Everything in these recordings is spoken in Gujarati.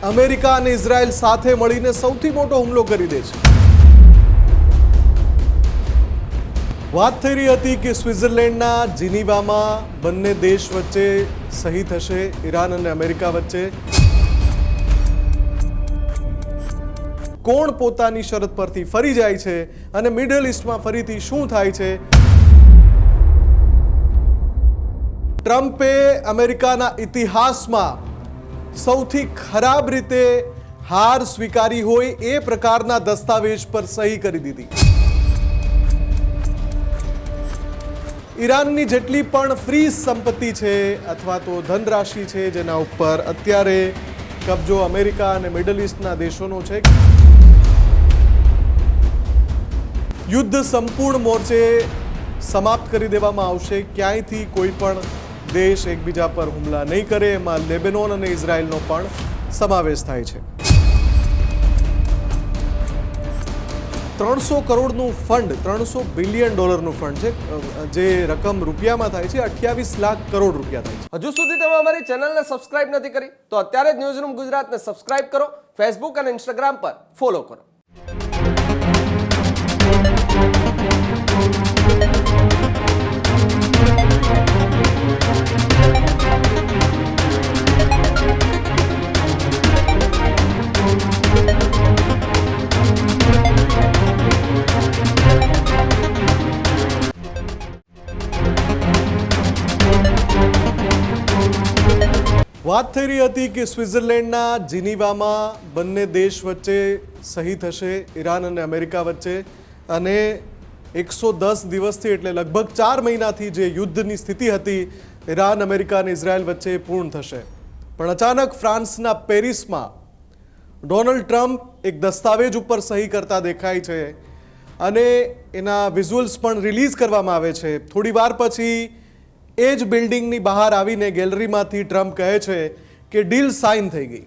અમેરિકા અને ઇઝરાયલ સાથે મળીને સૌથી મોટો હુમલો કરી દે છે। વાત થઈ રહી હતી કે સ્વિટ્ઝરલેન્ડના જીનીવામાં બંને દેશ વચ્ચે સહી થશે, ઈરાન અને અમેરિકા વચ્ચે। કોણ પોતાની શરત પરથી ફરી જાય છે અને મિડલ ઈસ્ટમાં ફરીથી શું થાય છે? ટ્રમ્પે અમેરિકાના ઇતિહાસમાં સૌથી ખરાબ રીતે હાર સ્વીકારી હોય એ પ્રકારના દસ્તાવેજ પર સહી કરી દીધી। ઈરાનની જેટલી પણ ફ્રી સંપત્તિ છે અથવા તો ધનરાશિ છે જેના ઉપર અત્યારે કબજો અમેરિકા અને મિડલ ઈસ્ટના દેશોનો છે, યુદ્ધ સંપૂર્ણ મોરચે સમાપ્ત કરી દેવામાં આવશે। ક્યાંયથી કોઈ પણ દેશ એકબીજા પર હુમલા નહીં કરે, એમાં લેબેનોન અને ઇઝરાયલનો પણ સમાવેશ થાય છે। 300 કરોડનું ફંડ, $300 બિલિયન ફંડ છે, જે રકમ રૂપિયામાં થાય છે 28 લાખ કરોડ રૂપિયા થાય છે। હજુ સુધી તમે અમારી ચેનલને સબસ્ક્રાઇબ નથી કરી તો અત્યારે જ ન્યૂઝરૂમ ગુજરાતને સબસ્ક્રાઇબ કરો, ફેસબુક અને ઇન્સ્ટાગ્રામ પર ફોલો કરો। વાત થઈ રહી હતી કે સ્વિટ્ઝરલેન્ડના જીનીવામાં બંને દેશ વચ્ચે સહી થશે, ઈરાન અને અમેરિકા વચ્ચે, અને 110 દિવસથી એટલે લગભગ 4 મહિનાથી જે યુદ્ધની સ્થિતિ હતી ઈરાન, અમેરિકા અને ઇઝરાયલ વચ્ચે પૂર્ણ થશે। પણ અચાનક ફ્રાન્સના પેરિસમાં ડોનાલ્ડ ટ્રમ્પ એક દસ્તાવેજ ઉપર સહી કરતા દેખાય છે અને એના વિઝ્યુઅલ્સ પણ રિલીઝ કરવામાં આવે છે। થોડી વાર પછી એ જ બિલ્ડિંગની બહાર આવીને ગેલેરીમાંથી ટ્રમ્પ કહે છે કે ડીલ સાઇન થઈ ગઈ।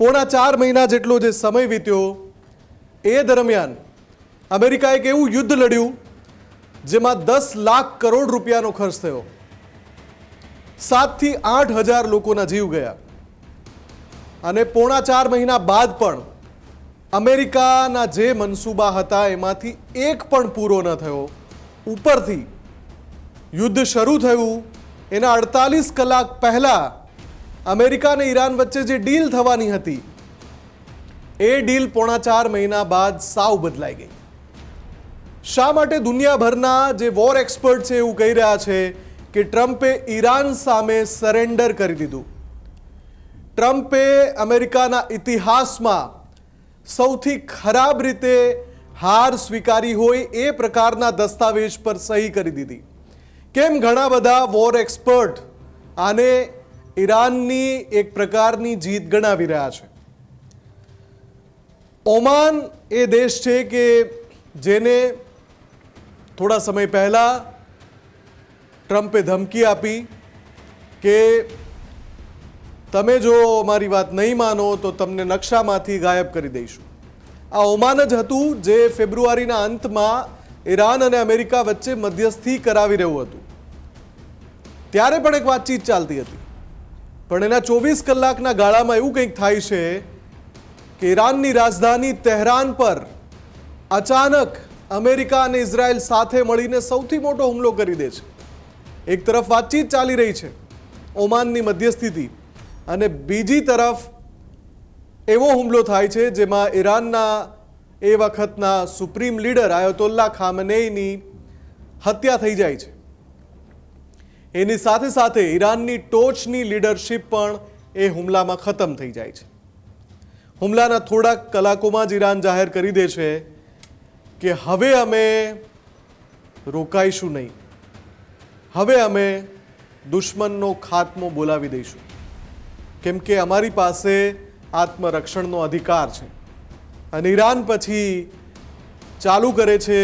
પોણા 4 મહિના જેટલો જે સમય વીત્યો એ દરમિયાન અમેરિકાએ એક એવું યુદ્ધ લડ્યું જેમાં 10 લાખ કરોડ રૂપિયાનો ખર્ચ થયો, 7 થી 8 હજાર લોકોના જીવ ગયા, અને પોણા 4 મહિના બાદ પણ અમેરિકાના જે મનસૂબા હતા એમાંથી એક પણ પૂરો ન થયો। ઉપરથી યુદ્ધ શરૂ થયું એના 48 કલાક પહેલા અમેરિકા અને ઈરાન વચ્ચે જે ડીલ થવાની હતી એ ડીલ પોણા 4 મહિના બાદ સાવ બદલાઈ ગઈ। શા માટે? દુનિયાભરના જે વોર એક્સપર્ટ છે એવું કહી રહ્યા છે કે ટ્રમ્પે ઈરાન સામે સરેન્ડર કરી દીધું। ટ્રમ્પે અમેરિકાના ઇતિહાસમાં સૌથી ખરાબ રીતે હાર સ્વીકારી હોય એ પ્રકારના દસ્તાવેજ પર સહી કરી દીધી। કેમ? ઘણા બધા વોર એક્સપર્ટ આને ઈરાનની એક પ્રકારની જીત ગણાવી રહ્યા છે। ઓમાન એ દેશ છે કે જેને થોડા સમય પહેલા ટ્રમ્પે ધમકી આપી કે તમે જો અમારી વાત નહીં માનો તો તમને નકશામાંથી ગાયબ કરી દઈશું। આ ઓમાન જ હતું જે ફેબ્રુઆરીના અંતમાં ઈરાન અને અમેરિકા વચ્ચે મધ્યસ્થી કરાવી રહ્યું હતું। ત્યારે પણ એક વાતચીત ચાલતી હતી, પણ એના 24 કલાકના ગાળામાં એવું કંઈક થાય છે કે ઈરાનની રાજધાની તહેરાન પર અચાનક અમેરિકા અને ઇઝરાયલ સાથે મળીને સૌથી મોટો હુમલો કરી દે છે। એક તરફ વાતચીત ચાલી રહી છે ઓમાનની મધ્યસ્થીથી, અને બીજી તરફ એવો હુમલો થાય છે જેમાં ઈરાનના એ વખતના સુપ્રીમ લીડર આયતોલ્લા ખામેનેઈની હત્યા થઈ જાય છે। એની સાથે સાથે ઈરાનની ટોચની લીડરશિપ પણ એ હુમલામાં ખતમ થઈ જાય છે। હુમલાના થોડાક કલાકોમાં જ ઈરાન જાહેર કરી દે છે કે હવે અમે રોકાઈશું નહીં, હવે અમે દુશ્મનનો ખાત્મો બોલાવી દઈશું, કેમ કે અમારી પાસે આત્મરક્ષણનો અધિકાર છે। અને ઈરાન પછી ચાલુ કરે છે,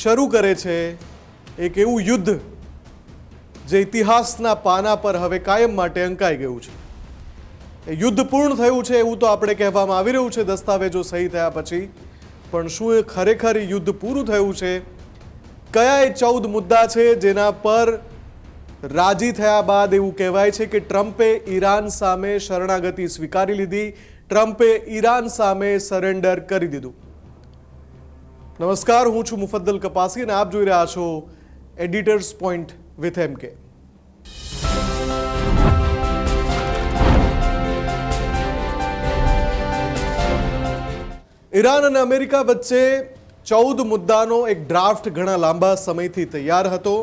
શરૂ કરે છે એક એવું યુદ્ધ જે ઇતિહાસના પાના પર હવે કાયમ માટે અંકાઈ ગયું છે। એ યુદ્ધ પૂર્ણ થયું છે એવું તો આપણે કહેવામાં આવી રહ્યું છે દસ્તાવેજો સહી થયા પછી, પણ શું એ ખરેખર યુદ્ધ પૂરું થયું છે? કયા એ 14 મુદ્દા છે જેના પર રાજી થયા બાદ એવું કહેવાય છે કે ટ્રમ્પે ઈરાન સામે શરણાગતિ સ્વીકારી લીધી, ટ્રમ્પે ઈરાન સામે સરેન્ડર કરી દીધું. નમસ્કાર, હું છું મુફદ્દલ કપાસી અને આપ જોઈ રહ્યા છો editors point with MK. Iran અને અમેરિકા વચ્ચે 14 મુદ્દાનો એક ડ્રાફ્ટ ઘણા લાંબા સમયથી તૈયાર હતો.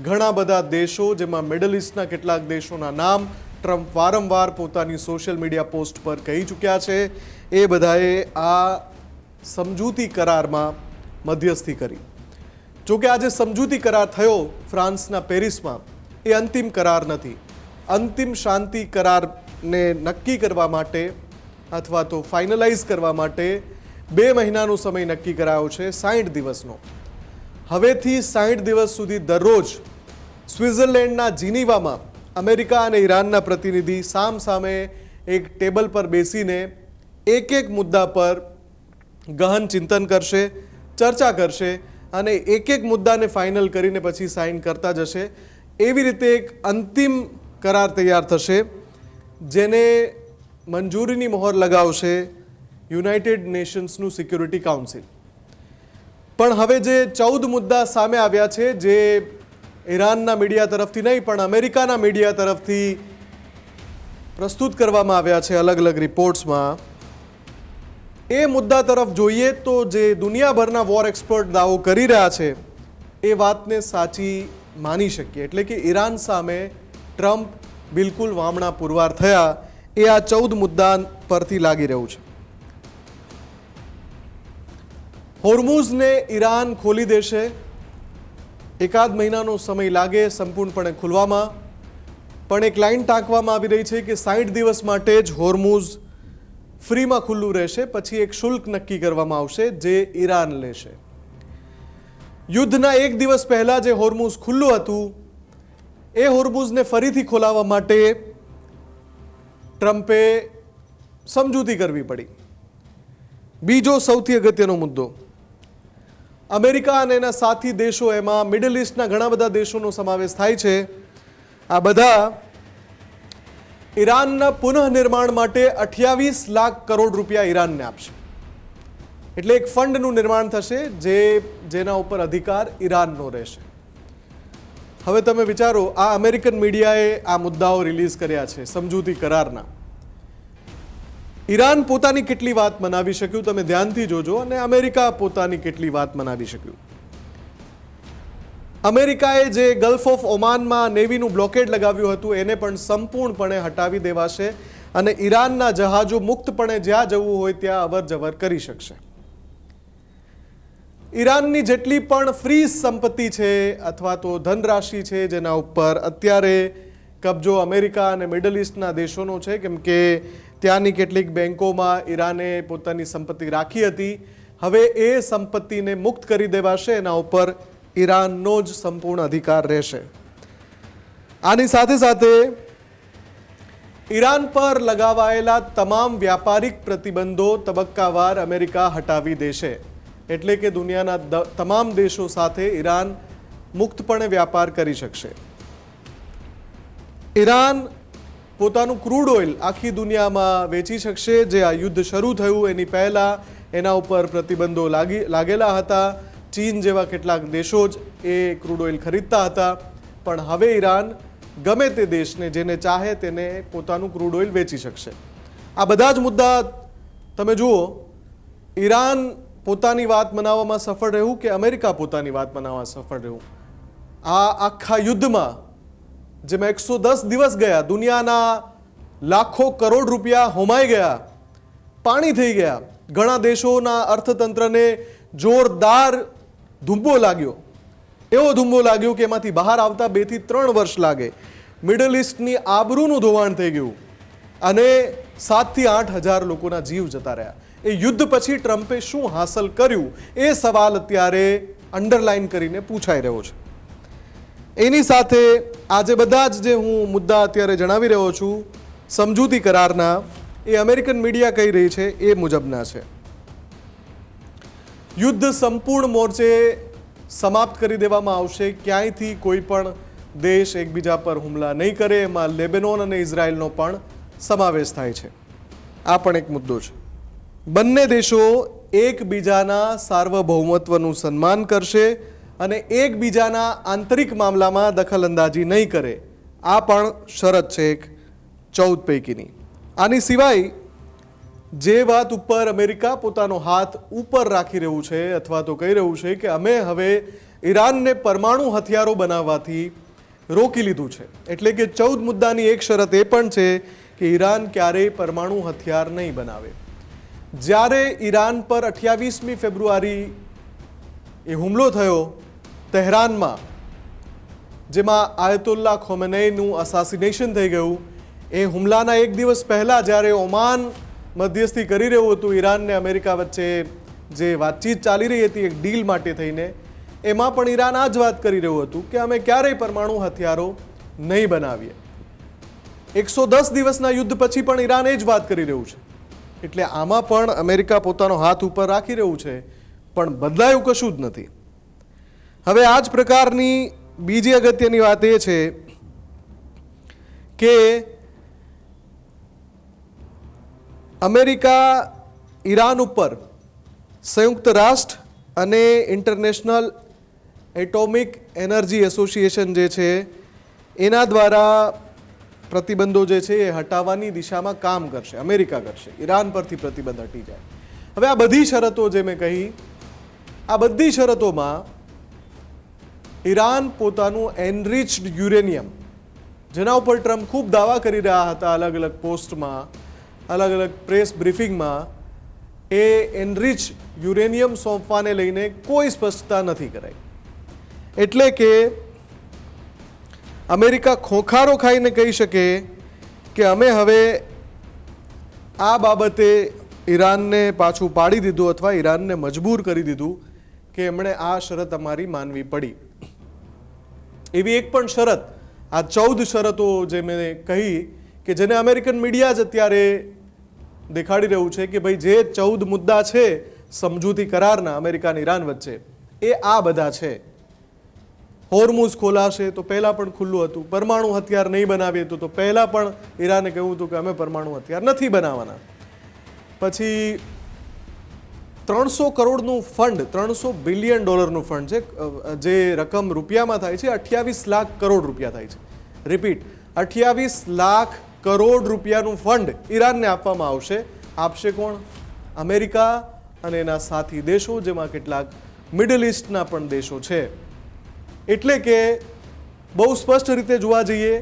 ઘણા બધા દેશો, જેમાં મિડલ ઇસ્ટના કેટલાક દેશોના નામ ટ્રમ્પ વારંવાર પોતાની સોશિયલ મીડિયા પોસ્ટ પર કહી ચૂક્યા છે, એ બધાએ આ સમજૂતી કરારમાં મધ્યસ્થી કરી. જોકે આજે સમજૂતી કરાર થયો ફ્રાન્સના પેરિસમાં, એ અંતિમ કરાર નથી. અંતિમ શાંતિ કરારને નક્કી કરવા માટે અથવા તો ફાઇનલાઇઝ કરવા માટે 2 મહિનાનો સમય નક્કી કરાયો છે, 60 દિવસનો. હવેથી 60 દિવસ સુધી દરરોજ સ્વિટ્ઝરલેન્ડના જીનીવામાં અમેરિકા અને ઈરાનના પ્રતિનિધિ સામસામે એક ટેબલ પર બેસીને એક મુદ્દા પર ગહન ચિંતન કરશે, ચર્ચા કરશે અને એક મુદ્દાને ફાઇનલ કરીને પછી સાઇન કરતા જશે. એવી રીતે એક અંતિમ કરાર તૈયાર થશે, જેને મંજૂરીની મહોર લગાવશે યુનાઇટેડ નેશન્સનું સિક્યુરિટી કાઉન્સિલ. પણ હવે જે 14 મુદ્દા સામે આવ્યા છે, જે ઈરાનના મીડિયા તરફથી નહીં પણ અમેરિકાના મીડિયા તરફથી પ્રસ્તુત કરવામાં આવ્યા છે અલગ અલગ રિપોર્ટ્સમાં, એ મુદ્દા તરફ જોઈએ તો જે દુનિયાભરના વોર એક્સપર્ટ દાવો કરી રહ્યા છે એ વાતને સાચી માની શકીએ. એટલે કે ઈરાન સામે ટ્રમ્પ બિલકુલ વામણા પુરવાર થયા, એ આ 14 મુદ્દા પરથી લાગી રહ્યું છે. હોર્મુઝને ઈરાન ખોલી દેશે, એકાદ મહિનાનો સમય લાગે સંપૂર્ણપણે ખુલવામાં, પણ એક લાઈન ટાંકવામાં આવી રહી છે કે 60 દિવસ માટે જ હોર્મુઝ ફ્રીમાં ખુલ્લું રહેશે, પછી એક શુલ્ક નક્કી કરવામાં આવશે જે ઈરાન લેશે. યુદ્ધના 1 દિવસ પહેલા જે હોર્મુઝ ખુલ્લું હતું, એ હોર્મુઝને ફરીથી ખોલાવવા માટે ટ્રમ્પે સમજૂતી કરવી પડી. બીજો સૌથી અગત્યનો મુદ્દો, અમેરિકા અને એના સાથી દેશો, એમાં મિડલ ઇસ્ટના ઘણા બધા દેશોનો સમાવેશ થાય છે, આ બધા ઈરાનના પુનઃનિર્માણ માટે 28 લાખ કરોડ રૂપિયા ઈરાનને આપશે. એટલે એક ફંડનું નિર્માણ થશે જેના ઉપર અધિકાર ઈરાનનો રહેશે. હવે તમે વિચારો, આ અમેરિકન મીડિયાએ આ મુદ્દાઓ રિલીઝ કર્યા છે સમજૂતી કરારના. ઈરાન પોતાની કેટલી વાત મનાવી શક્યું તમે ધ્યાનથી જોજો, અને અમેરિકા પોતાની કેટલી વાત મનાવી શક્યું. અમેરિકાએ જે ગલ્ફ ઓફ ઓમાનમાં નેવીનું બ્લોકેડ લગાવ્યું હતું એને પણ સંપૂર્ણપણે હટાવી દેવાશે અને ઈરાનના જહાજો મુક્તપણે જ્યાં જવું હોય ત્યાં અવર જવર કરી શકશે. ઈરાનની જેટલી પણ ફ્રી સંપત્તિ છે અથવા તો ધનરાશિ છે, જેના ઉપર અત્યારે કબજો અમેરિકા અને મિડલ ઇસ્ટના દેશોનો છે, કેમ કે ત્યાંની કેટલીક બેન્કોમાં ઈરાને પોતાની સંપત્તિ રાખી હતી, હવે એ સંપત્તિને મુક્ત કરી દેવાશે, એના ઉપર ઈરાનનો જ સંપૂર્ણ અધિકાર રહેશે. આની સાથે સાથે ઈરાન પર લગાવાયેલા તમામ વ્યાપારિક પ્રતિબંધો તબક્કાવાર અમેરિકા હટાવી દેશે. એટલે કે દુનિયાના તમામ દેશો સાથે ઈરાન મુક્તપણે વ્યાપાર કરી શકશે. ઈરાન પોતાનું ક્રૂડ ઓઇલ આખી દુનિયામાં વેચી શકશે. જે આ યુદ્ધ શરૂ થયું એની પહેલાં એના ઉપર પ્રતિબંધો લાગેલા હતા. ચીન જેવા કેટલાક દેશો જ એ ક્રૂડ ઓઇલ ખરીદતા હતા, પણ હવે ઈરાન ગમે તે દેશને, જેને ચાહે તેને પોતાનું ક્રૂડ ઓઇલ વેચી શકશે. આ બધા જ મુદ્દા તમે જુઓ, ઈરાન પોતાની વાત મનાવવામાં સફળ રહ્યું કે અમેરિકા પોતાની વાત મનાવવામાં સફળ રહ્યું. આ આખા યુદ્ધમાં જેમાં 110 દિવસ ગયા, દુનિયાના લાખો કરોડ રૂપિયા હોમાઈ ગયા, પાણી થઈ ગયા, ઘણા દેશોના અર્થતંત્રને જોરદાર ધુંબો લાગ્યો, એવો ધુંબો લાગ્યો કે એમાંથી બહાર આવતા 2 થી 3 વર્ષ લાગે. મિડલ ઇસ્ટની આબરૂનું ધોવાણ થઈ ગયું અને 7 થી 8 હજાર લોકોના જીવ જતા રહ્યા. એ યુદ્ધ પછી ટ્રમ્પે શું હાંસલ કર્યું, એ સવાલ અત્યારે અંડરલાઈન કરીને પૂછાઈ રહ્યો છે. એની સાથે આજે બધા જ જે હું મુદ્દા અત્યારે જણાવી રહ્યો છું સમજૂતી કરારના, એ અમેરિકન મીડિયા કહી રહી છે એ મુજબના છે. યુદ્ધ સંપૂર્ણ મોરચે સમાપ્ત કરી દેવામાં આવશે, ક્યાંયથી કોઈ પણ દેશ એકબીજા પર હુમલા નહીં કરે, એમાં લેબેનોન અને ઇઝરાયલનો પણ સમાવેશ થાય છે. આ પણ એક મુદ્દો છે. બંને દેશો એકબીજાના સાર્વભૌમત્વનું સન્માન કરશે અને એકબીજાના આંતરિક મામલામાં દખલઅંદાજી નહીં કરે. આ પણ શરત છે એક 14 પૈકીની. આની સિવાય જે વાત ઉપર અમેરિકા પોતાનો હાથ ઉપર રાખી રહ્યું છે અથવા તો કહી રહ્યું છે કે અમે હવે ઈરાનને પરમાણુ હથિયારો બનાવવાથી રોકી લીધું છે, એટલે કે 14 મુદ્દાની એક શરત એ પણ છે કે ઈરાન ક્યારેય પરમાણુ હથિયાર નહીં બનાવે. જ્યારે ઈરાન પર 28મી ફેબ્રુઆરી એ હુમલો થયો તહેરાનમાં, જેમાં આયતુલ્લા ખોમેનઈનું અસાસિનેશન થઈ ગયું, એ હુમલાના એક દિવસ પહેલાં જ્યારે ઓમાન મધ્યસ્થી કરી રહ્યું હતું ઈરાન ને અમેરિકા વચ્ચે જે વાતચીત ચાલી રહી હતી એક ડીલ માટે થઈને, એમાં પણ ઈરાન આ જ વાત કરી રહ્યું હતું કે અમે ક્યારેય પરમાણુ હથિયારો નહીં બનાવીએ. 110 દિવસના યુદ્ધ પછી પણ ઈરાન એ જ વાત કરી રહ્યું છે. એટલે આમાં પણ અમેરિકા પોતાનો હાથ ઉપર રાખી રહ્યું છે, પણ બદલાયું કશું જ નથી. હવે આ જ પ્રકારની બીજી અગત્યની વાત એ છે કે અમેરિકા ઈરાન ઉપર સંયુક્ત રાષ્ટ્ર અને ઇન્ટરનેશનલ એટોમિક એનર્જી એસોસિએશન જે છે એના દ્વારા પ્રતિબંધો જે છે એ હટાવવાની દિશામાં કામ કરશે, અમેરિકા કરશે, ઈરાન પરથી પ્રતિબંધ હટી જાય. હવે આ બધી શરતો જે મેં કહી, આ બધી શરતોમાં ઈરાન પોતાનું એનરિચ્ડ યુરેનિયમ, જેના ઉપર ટ્રમ્પ ખૂબ દાવા કરી રહ્યા હતા અલગ અલગ પોસ્ટમાં, અલગ અલગ પ્રેસ બ્રીફિંગમાં, એ એનરિચ યુરેનિયમ સોંપવાને લઈને કોઈ સ્પષ્ટતા નથી કરાઈ. એટલે કે અમેરિકા ખોખારો ખાઈને કહી શકે કે અમે હવે આ બાબતે ઈરાનને પાછું પાડી દીધું અથવા ઈરાનને મજબૂર કરી દીધું કે એમણે આ શરત અમારી માનવી પડી. એવી એક પણ શરત, આ 14 શરતો જે મેં કહી કે જેને અમેરિકન મીડિયા જ અત્યારે દેખાડી રહ્યું છે કે ભાઈ જે 14 મુદ્દા છે સમજૂતી કરારના અમેરિકા અને ઈરાન વચ્ચે, એ આ બધા છે. હોર્મુઝ ખોલાશે તો પહેલાં પણ ખુલ્લું હતું. પરમાણુ હથિયાર નહીં બનાવીએ તો પહેલાં પણ ઈરાને કહ્યું હતું કે અમે પરમાણુ હથિયાર નથી બનાવવાના. પછી 300 કરોડનું ફંડ, 300 બિલિયન ડોલરનું ફંડ છે, જે રકમ રૂપિયામાં થાય છે 28 લાખ કરોડ રૂપિયા થાય છે. રિપીટ, 28 લાખ કરોડ રૂપિયાનું ફંડ ઈરાનને આપવામાં આવશે. આપશે કોણ? અમેરિકા અને એના સાથી દેશો, જેમાં કેટલાક મિડલ ઇસ્ટના પણ દેશો છે. એટલે કે બહુ સ્પષ્ટ રીતે જોવા જઈએ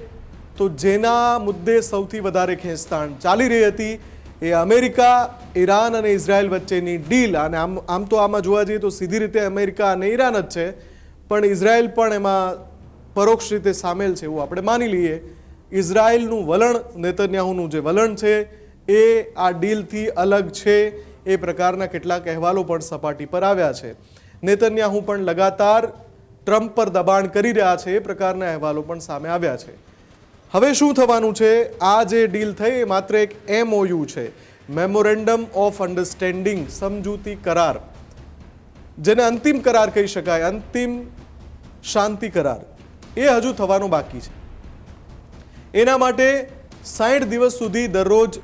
તો જેના મુદ્દે સૌથી વધારે ખેંચતાણ ચાલી રહી હતી એ અમેરિકા, ઈરાન અને ઇઝરાયલ વચ્ચેની ડીલ. અને આમ તો આમાં જોવા જઈએ તો સીધી રીતે અમેરિકા અને ઈરાન જ છે, પણ ઇઝરાયલ પણ એમાં પરોક્ષ રીતે સામેલ છે એવું આપણે માની લઈએ. ઇઝરાયલનું વલણ, નેતન્યાહુનું જે વલણ છે એ આ ડીલથી અલગ છે, એ પ્રકારના કેટલાક અહેવાલો પણ સપાટી પર આવ્યા છે. નેતન્યાહુ પણ લગાતાર ટ્રમ્પ પર દબાણ કરી રહ્યા છે, એ પ્રકારના અહેવાલો પણ સામે આવ્યા છે. હવે શું થવાનું છે? આ જે ડીલ થઈ એ માત્ર એક MOU છે, મેમોરેન્ડમ ઓફ અન્ડરસ્ટેન્ડિંગ, સમજૂતી કરાર, જેને અંતિમ કરાર કહી શકાય, અંતિમ શાંતિ કરાર, એ હજુ થવાનો બાકી છે. એના માટે 60 દિવસ સુધી દરરોજ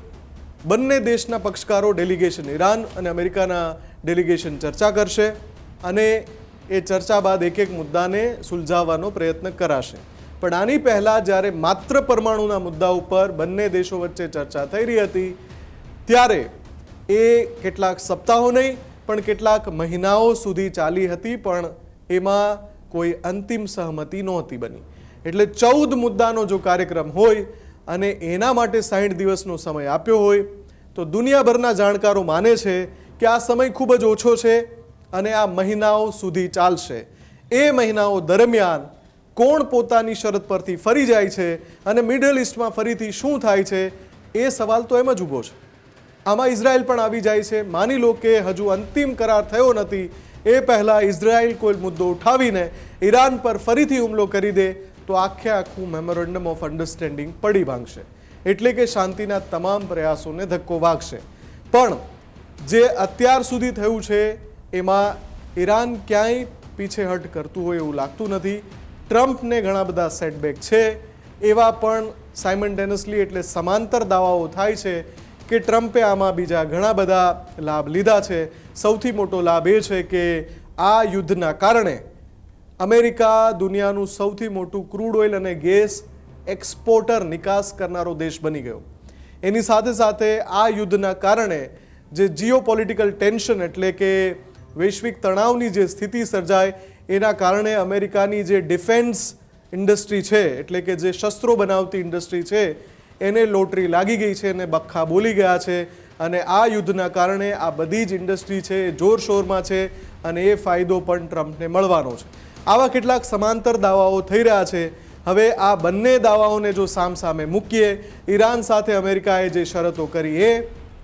બંને દેશના પક્ષકારો, ડેલિગેશન, ઈરાન અને અમેરિકાના ડેલિગેશન ચર્ચા કરશે અને એ ચર્ચા બાદ એક એક મુદ્દાને સુલઝાવવાનો પ્રયત્ન કરાશે. પણ આની પહેલાં જ્યારે માત્ર પરમાણુના મુદ્દા ઉપર બંને દેશો વચ્ચે ચર્ચા થઈ રહી હતી ત્યારે એ કેટલાક સપ્તાહો નહીં પણ કેટલાક મહિનાઓ સુધી ચાલી હતી, પણ એમાં કોઈ અંતિમ સહમતિ નહોતી બની. એટલે 14 મુદ્દાનો જો કાર્યક્રમ હોય અને એના માટે 60 દિવસનો સમય આપ્યો હોય તો દુનિયાભરના જાણકારો માને છે કે આ સમય ખૂબ જ ઓછો છે અને આ મહિનાઓ સુધી ચાલશે. એ મહિનાઓ દરમિયાન કોણ પોતાની શરત પરથી ફરી જાય છે અને મિડલ ઇસ્ટમાં ફરીથી શું થાય છે, એ સવાલ તો એમ જ ઊભો છે. આમાં ઇઝરાયલ પણ આવી જાય છે. માની લો કે હજુ અંતિમ કરાર થયો નથી, એ પહેલાં ઇઝરાયલ કોઈ મુદ્દો ઉઠાવીને ઈરાન પર ફરીથી હુમલો કરી દે તો આખે આખું મેમોરેન્ડમ ઓફ અન્ડરસ્ટેન્ડિંગ પડી ભાંગશે. એટલે કે શાંતિના તમામ પ્રયાસોને ધક્કો વાગશે. પણ જે અત્યાર સુધી થયું છે એમાં ઈરાન ક્યાંય પીછેહટ કરતું હોય એવું લાગતું નથી. ટ્રમ્પને ઘણા બધા સેટબેક છે, એવા પણ સાયમલ્ટેનિયસલી એટલે સમાંતર દાવાઓ થાય છે કે ટ્રમ્પે આમાં બીજા ઘણા બધા લાભ લીધા છે. સૌથી મોટો લાભ એ છે કે આ યુદ્ધના કારણે અમેરિકા દુનિયાનું સૌથી મોટું ક્રૂડ ઓઇલ અને ગેસ એક્સપોર્ટર નિકાસ કરનારો દેશ બની ગયો. એની સાથે સાથે આ યુદ્ધના કારણે જે જીઓપોલિટિકલ ટેન્શન એટલે કે વૈશ્વિક તણાવની જે સ્થિતિ સર્જાય એના કારણે અમેરિકાની જે ડિફેન્સ ઇન્ડસ્ટ્રી છે એટલે કે જે શસ્ત્રો બનાવતી ઇન્ડસ્ટ્રી છે એને લોટરી લાગી ગઈ છે અને બખ્ખા બોલી ગયા છે. અને આ યુદ્ધના કારણે આ બધી જ ઇન્ડસ્ટ્રી છે એ જોરશોરમાં છે અને એ ફાયદો પણ ટ્રમ્પને મળવાનો છે. આવા કેટલાક સમાંતર દાવાઓ થઈ રહ્યા છે. હવે આ બંને દાવાઓને જો સામસામે મૂકીએ, ઈરાન સાથે અમેરિકાએ જે શરતો કરી એ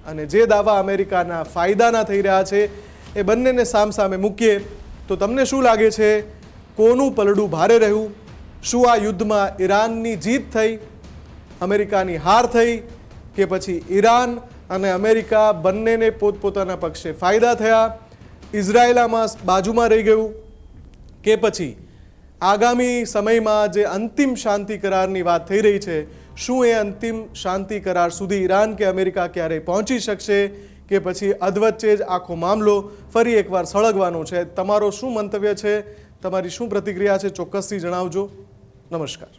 અને જે દાવા અમેરિકાના ફાયદાના થઈ રહ્યા છે એ બંનેને સામસામે મૂકીએ તો તમને શું લાગે છે, કોનું પલડું ભારે રહ્યું? શું આ યુદ્ધમાં ઈરાનની જીત થઈ, અમેરિકાની હાર થઈ, કે પછી ઈરાન અને અમેરિકા બંનેને પોતપોતાના પક્ષે ફાયદા થયા, ઇઝરાયેલમાં બાજુમાં રહી ગયું, કે પછી આગામી સમયમાં જે અંતિમ શાંતિ કરારની વાત થઈ રહી છે શું એ અંતિમ શાંતિ કરાર સુધી ઈરાન કે અમેરિકા ક્યારેય પહોંચી શકશે કે પછી અધવચ્ચે જ આખો મામલો ફરી એકવાર સળગવાનો છે? તમારો શું મંતવ્ય છે, તમારી શું પ્રતિક્રિયા છે, ચોક્કસથી જણાવજો. નમસ્કાર.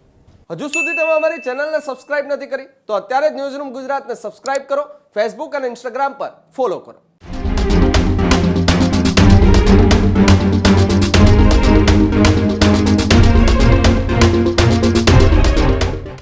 હજુ સુધી તમે અમારી ચેનલને સબસ્ક્રાઇબ નથી કરી તો અત્યારે જ ન્યૂઝરૂમ ગુજરાતને સબસ્ક્રાઇબ કરો, ફેસબુક અને ઇન્સ્ટાગ્રામ પર ફોલો કરો.